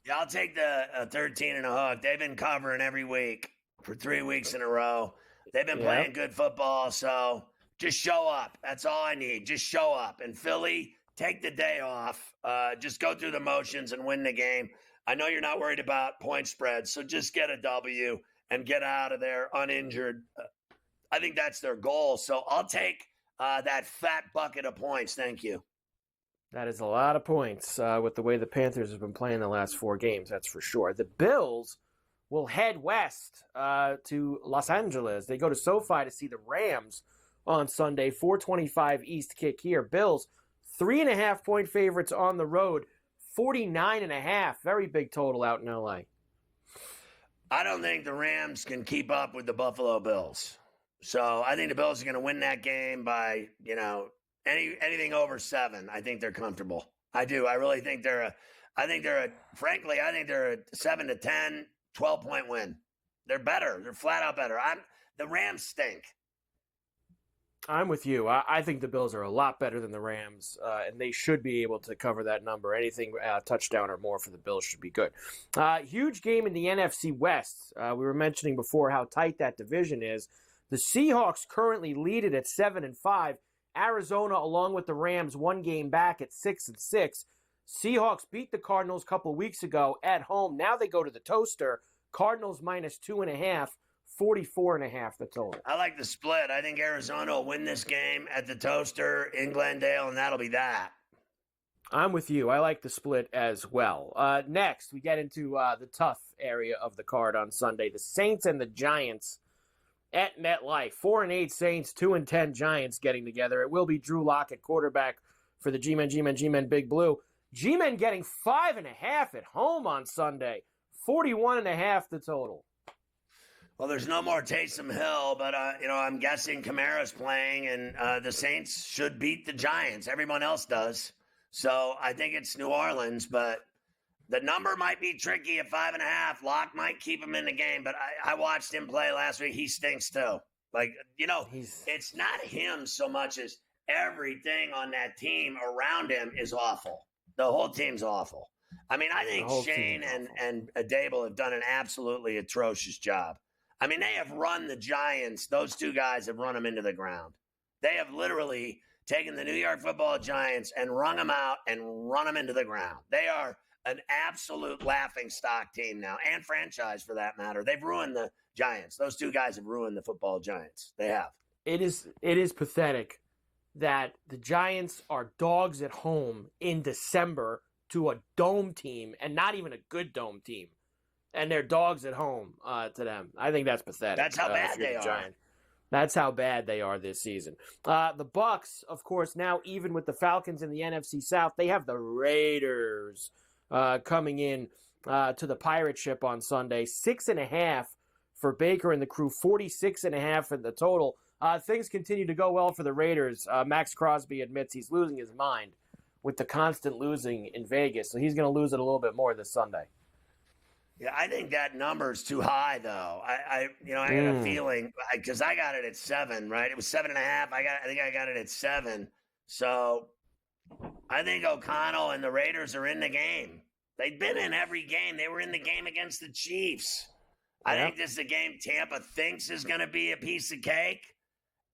Yeah, I'll take the 13 and a hook. They've been covering every week for 3 weeks in a row. They've been playing good football, so just show up. That's all I need. Just show up. And Philly, take the day off. Just go through the motions and win the game. I know you're not worried about point spreads, so just get a W and get out of there uninjured. I think that's their goal. So I'll take that fat bucket of points. Thank you. That is a lot of points with the way the Panthers have been playing the last 4 games, that's for sure. The Bills will head west to Los Angeles. They go to SoFi to see the Rams on Sunday, 4:25 East kick here. Bills, 3.5-point favorites on the road. 49.5, very big total out in LA. I don't think the Rams can keep up with the Buffalo Bills. So I think the Bills are going to win that game by, Anything over 7, I think they're comfortable. I do. I really think frankly, I think they're a 7 to 10, 12-point win. They're better. They're flat out better. The Rams stink. I'm with you. I think the Bills are a lot better than the Rams, and they should be able to cover that number. Anything touchdown or more for the Bills should be good. Huge game in the NFC West. We were mentioning before how tight that division is. The Seahawks currently lead it at 7-5. Arizona, along with the Rams, one game back at 6-6. Seahawks beat the Cardinals a couple weeks ago at home. Now they go to the Toaster. Cardinals minus 2.5. 44.5 the total. I like the split. I think Arizona will win this game at the Toaster in Glendale, and that'll be that. I'm with you. I like the split as well. Next, we get into the tough area of the card on Sunday. The Saints and the Giants at MetLife. 4-8 Saints, 2-10 Giants getting together. It will be Drew Lock at quarterback for the G-Men Big Blue. G-Men getting 5.5 at home on Sunday. 41.5 the total. Well, there's no more Taysom Hill, but, I'm guessing Kamara's playing, and the Saints should beat the Giants. Everyone else does. So I think it's New Orleans, but the number might be tricky at 5.5. Locke might keep him in the game, but I watched him play last week. He stinks too. It's not him so much as everything on that team around him is awful. The whole team's awful. I mean, I think Shane and Dable have done an absolutely atrocious job. I mean, they have run the Giants. Those two guys have run them into the ground. They have literally taken the New York Football Giants and wrung them out and run them into the ground. They are an absolute laughingstock team now, and franchise for that matter. They've ruined the Giants. Those two guys have ruined the football Giants. They have. It is pathetic that the Giants are dogs at home in December to a dome team, and not even a good dome team. And they're dogs at home to them. I think that's pathetic. That's how bad they are. That's how bad they are this season. The Bucs, of course, now even with the Falcons in the NFC South, they have the Raiders coming in to the pirate ship on Sunday. 6.5 for Baker and the crew. 46.5 for the total. Things continue to go well for the Raiders. Max Crosby admits he's losing his mind with the constant losing in Vegas, so he's going to lose it a little bit more this Sunday. Yeah, I think that number's too high, though. I got a feeling because I got it at 7, right? It was 7.5. I think I got it at 7. So I think O'Connell and the Raiders are in the game. They've been in every game. They were in the game against the Chiefs. I think this is a game Tampa thinks is going to be a piece of cake,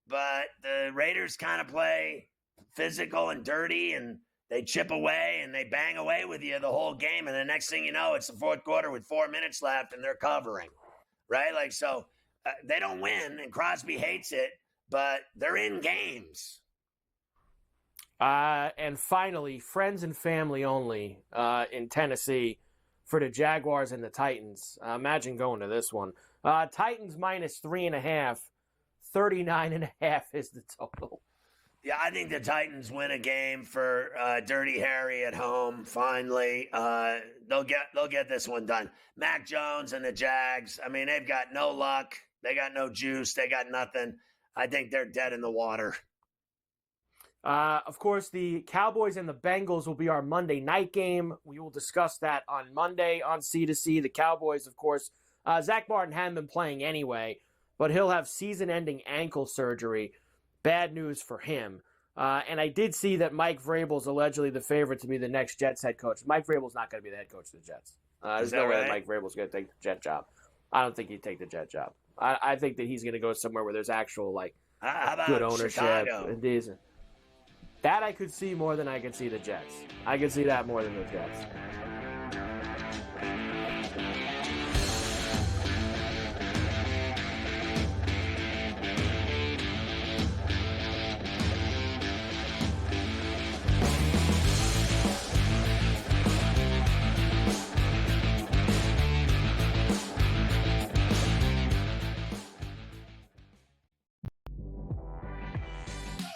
but the Raiders kind of play physical and dirty, and they chip away and they bang away with you the whole game. And the next thing you know, it's the fourth quarter with 4 minutes left and they're covering, right? They don't win, and Crosby hates it, but they're in games. And finally, friends and family only in Tennessee for the Jaguars and the Titans. Imagine going to this one. Titans minus 3.5. 39.5 is the total. Yeah, I think the Titans win a game for Dirty Harry at home. Finally, they'll get this one done. Mac Jones and the Jags. I mean, they've got no luck. They got no juice. They got nothing. I think they're dead in the water. Of course, the Cowboys and the Bengals will be our Monday night game. We will discuss that on Monday on C2C. The Cowboys, of course, Zach Martin hadn't been playing anyway, but he'll have season-ending ankle surgery. Bad news for him. And I did see that Mike Vrabel's allegedly the favorite to be the next Jets head coach. Mike Vrabel's not going to be the head coach of the Jets. There's no way that Mike Vrabel's going to take the Jet job. I don't think he'd take the Jet job. I think that he's going to go somewhere where there's actual good ownership. Chicago? And decent. That I could see more than I could see the Jets. I could see that more than the Jets.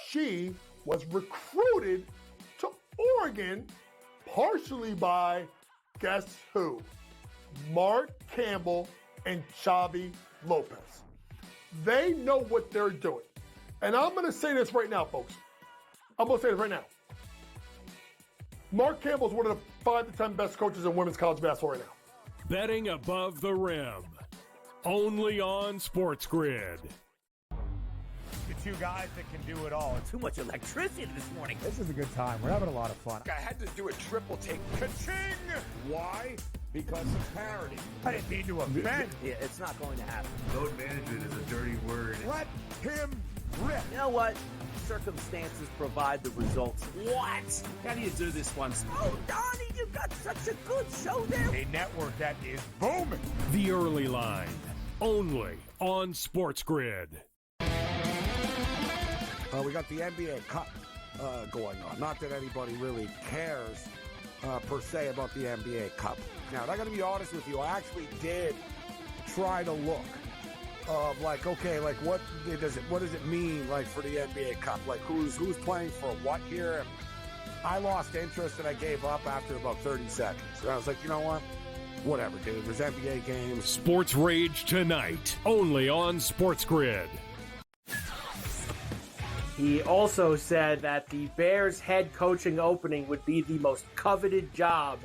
She was recruited to Oregon partially by, guess who? Mark Campbell and Xavi Lopez. They know what they're doing. And I'm going to say this right now, folks. I'm going to say this right now. Mark Campbell's one of the 5 to 10 best coaches in women's college basketball right now. Betting above the rim. Only on SportsGrid. The two guys that can do it all. Too much electricity this morning. This is a good time. We're having a lot of fun. I had to do a triple take. Ka-ching! Why? Because of parity. I didn't mean to offend. Yeah, it's not going to happen. Load management is a dirty word. Let him rip. You know what? Circumstances provide the results. What? How do you do this one? Oh, Donnie, you got such a good show there. A network that is booming. The Early Line. Only on SportsGrid. We got the NBA Cup going on. Not that anybody really cares per se about the NBA Cup. Now, I got to be honest with you. I actually did try to look of like, okay, like what does it mean like for the NBA Cup? Like who's playing for what here? And I lost interest and I gave up after about 30 seconds. And I was like, you know what? Whatever, dude. There's NBA games. Sports Rage tonight, only on SportsGrid. He also said that the Bears head coaching opening would be the most coveted job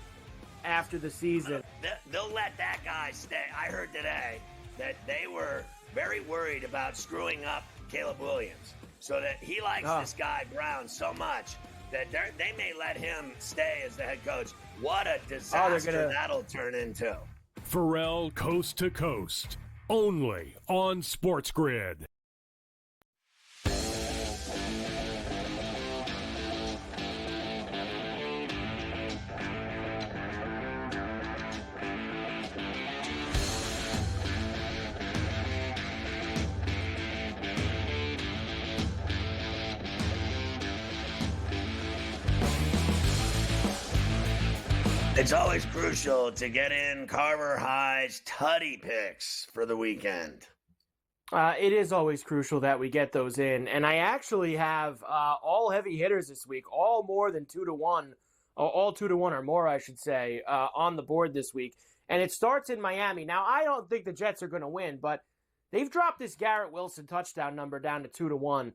after the season. They'll let that guy stay. I heard today that they were very worried about screwing up Caleb Williams, so that he likes this guy Brown so much that they may let him stay as the head coach. What a disaster that'll turn into. Ferrall Coast to Coast, only on SportsGrid. It's always crucial to get in Carver High's Tutty picks for the weekend. It is always crucial that we get those in. And I actually have all heavy hitters this week, all more than 2-1, all 2-1 or more, I should say, on the board this week. And it starts in Miami. Now, I don't think the Jets are going to win, but they've dropped this Garrett Wilson touchdown number down to 2-1.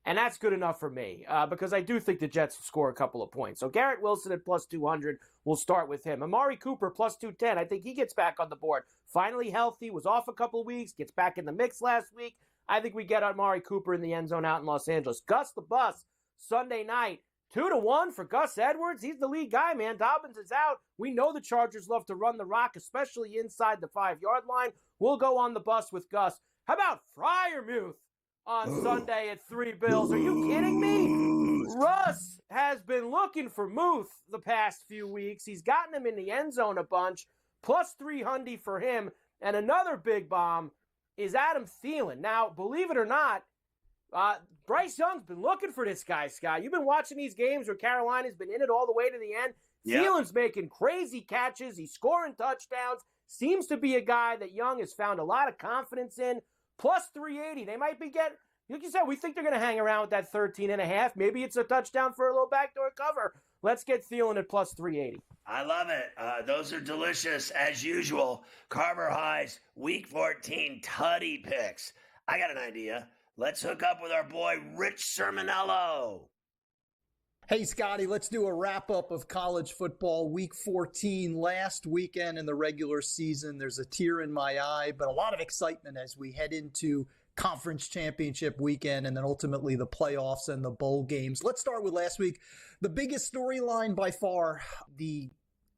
And that's good enough for me because I do think the Jets will score a couple of points. So Garrett Wilson at plus 200, we'll start with him. Amari Cooper plus 210, I think he gets back on the board. Finally healthy, was off a couple of weeks, gets back in the mix last week. I think we get Amari Cooper in the end zone out in Los Angeles. Gus the Bus, Sunday night, 2-1 for Gus Edwards. He's the lead guy, man. Dobbins is out. We know the Chargers love to run the rock, especially inside the 5-yard line. We'll go on the bus with Gus. How about Freiermuth on Sunday at 3 Bills? Are you kidding me? Russ has been looking for Muth the past few weeks. He's gotten him in the end zone a bunch. Plus 300 for him. And another big bomb is Adam Thielen. Now, believe it or not, Bryce Young's been looking for this guy, Scott. You've been watching these games where Carolina's been in it all the way to the end. Yep. Thielen's making crazy catches. He's scoring touchdowns. Seems to be a guy that Young has found a lot of confidence in. Plus 380. They might be getting, like you said, we think they're going to hang around with that 13.5. Maybe it's a touchdown for a little backdoor cover. Let's get Thielen at plus 380. I love it. Those are delicious as usual. Carver High's Week 14 Tutty picks. I got an idea. Let's hook up with our boy Rich Sermonello. Hey, Scotty, let's do a wrap-up of college football Week 14, last weekend in the regular season. There's a tear in my eye, but a lot of excitement as we head into conference championship weekend and then ultimately the playoffs and the bowl games. Let's start with last week. The biggest storyline by far, the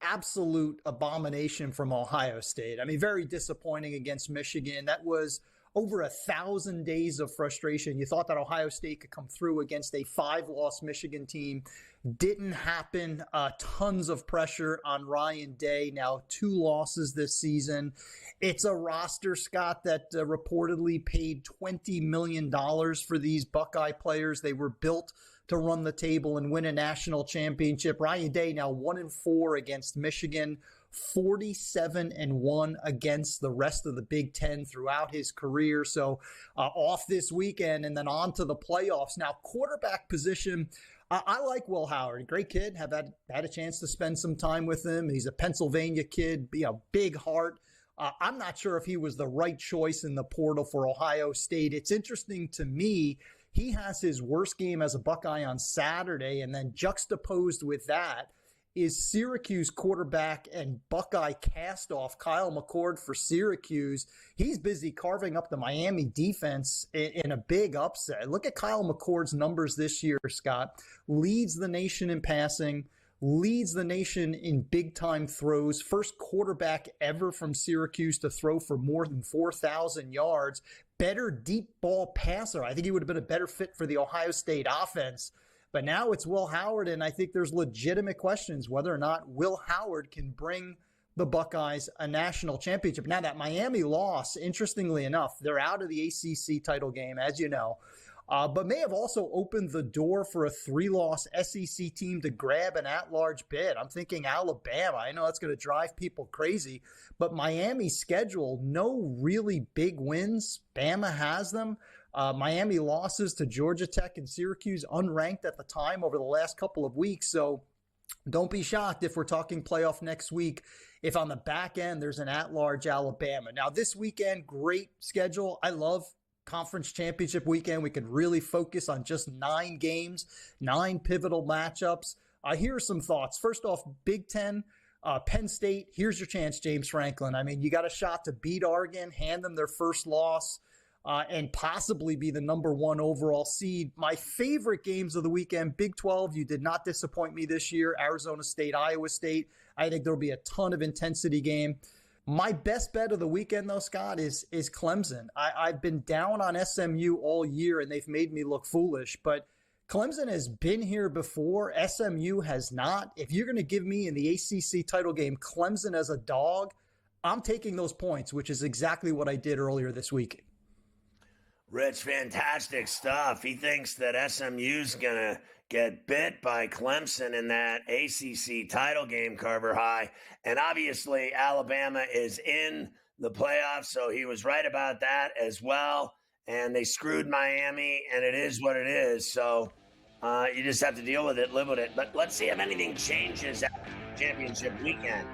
absolute abomination from Ohio State. I mean, very disappointing against Michigan. That was over 1,000 days of frustration. You thought that Ohio State could come through against a 5-loss Michigan team. Didn't happen. Tons of pressure on Ryan Day. Now 2 losses this season. It's a roster, Scott, that reportedly paid $20 million for these Buckeye players. They were built to run the table and win a national championship. Ryan Day now 1-4 against Michigan. 47-1 against the rest of the Big Ten throughout his career. So off this weekend and then on to the playoffs. Now, quarterback position, I like Will Howard. Great kid. Have had a chance to spend some time with him. He's a Pennsylvania kid, big heart. I'm not sure if he was the right choice in the portal for Ohio State. It's interesting to me. He has his worst game as a Buckeye on Saturday, and then juxtaposed with that is Syracuse quarterback and Buckeye cast-off Kyle McCord for Syracuse. He's busy carving up the Miami defense in a big upset. Look at Kyle McCord's numbers this year, Scott. Leads the nation in passing, leads the nation in big-time throws, first quarterback ever from Syracuse to throw for more than 4,000 yards, better deep ball passer. I think he would have been a better fit for the Ohio State offense. But now it's Will Howard, and I think there's legitimate questions whether or not Will Howard can bring the Buckeyes a national championship. Now, that Miami loss, interestingly enough, they're out of the ACC title game, as you know, but may have also opened the door for a 3-loss SEC team to grab an at-large bid. I'm thinking Alabama. I know that's going to drive people crazy, but Miami's schedule, no really big wins. Bama has them. Miami losses to Georgia Tech and Syracuse, unranked at the time over the last couple of weeks. So don't be shocked if we're talking playoff next week, if on the back end there's an at-large Alabama. Now, this weekend, great schedule. I love conference championship weekend. We could really focus on just 9 games, 9 pivotal matchups. Here are some thoughts. First off, Big Ten, Penn State, here's your chance, James Franklin. I mean, you got a shot to beat Oregon, hand them their first loss, and possibly be the number 1 overall seed. My favorite games of the weekend, Big 12, you did not disappoint me this year. Arizona State, Iowa State. I think there'll be a ton of intensity game. My best bet of the weekend, though, Scott, is Clemson. I've been down on SMU all year, and they've made me look foolish. But Clemson has been here before. SMU has not. If you're going to give me in the ACC title game Clemson as a dog, I'm taking those points, which is exactly what I did earlier this week. Rich, fantastic stuff. He thinks that SMU's going to get bit by Clemson in that ACC title game, Carver High. And obviously, Alabama is in the playoffs, so he was right about that as well. And they screwed Miami, and it is what it is. So you just have to deal with it, live with it. But let's see if anything changes after championship weekend.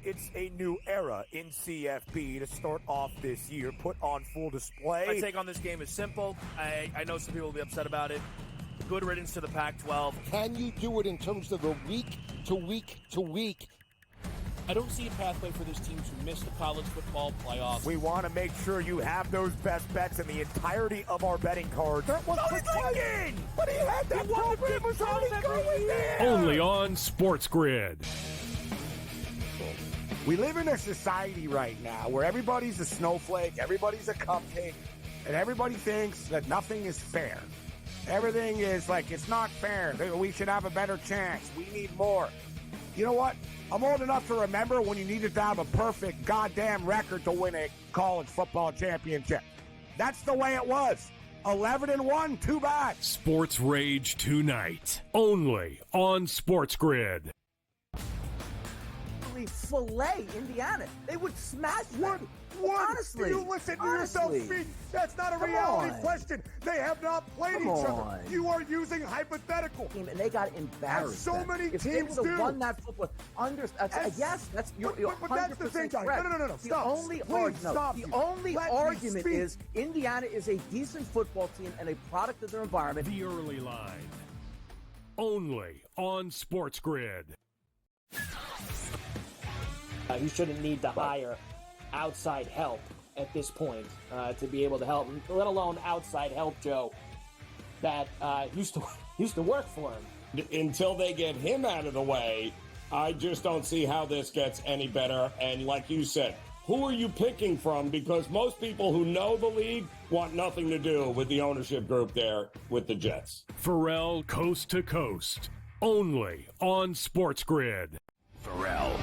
It's a new era in CFB to start off this year, put on full display. My take on this game is simple. I know some people will be upset about it. Good riddance to the Pac-12. Can you do it in terms of a week to week to week? I don't see a pathway for this team to miss the college football playoffs. We want to make sure you have those best bets in the entirety of our betting cards. That was thinking! But he had that program was already going there! Only on SportsGrid. We live in a society right now where everybody's a snowflake, everybody's a cupcake, and everybody thinks that nothing is fair. Everything is like, it's not fair. We should have a better chance. We need more. You know what? I'm old enough to remember when you needed to have a perfect goddamn record to win a college football championship. That's the way it was. 11-1, too bad. Sports Rage tonight, only on SportsGrid. Fillet Indiana. They would smash them. What? Honestly. You listen to yourself speak. That's not a reality question. They have not played each other. You are using hypothetical. And they got embarrassed. As so many if teams they would have do. won that football, yes, that's you're but that's the thing, Johnny. No. Stop. The only argument is Indiana is a decent football team and a product of their environment. The early line, only on SportsGrid. He shouldn't need to hire outside help at this point to be able to help him, let alone outside help, Joe, that used to work for him. Until they get him out of the way, I just don't see how this gets any better. And like you said, who are you picking from? Because most people who know the league want nothing to do with the ownership group there with the Jets. Ferrall coast to coast, only on SportsGrid. Ferrall,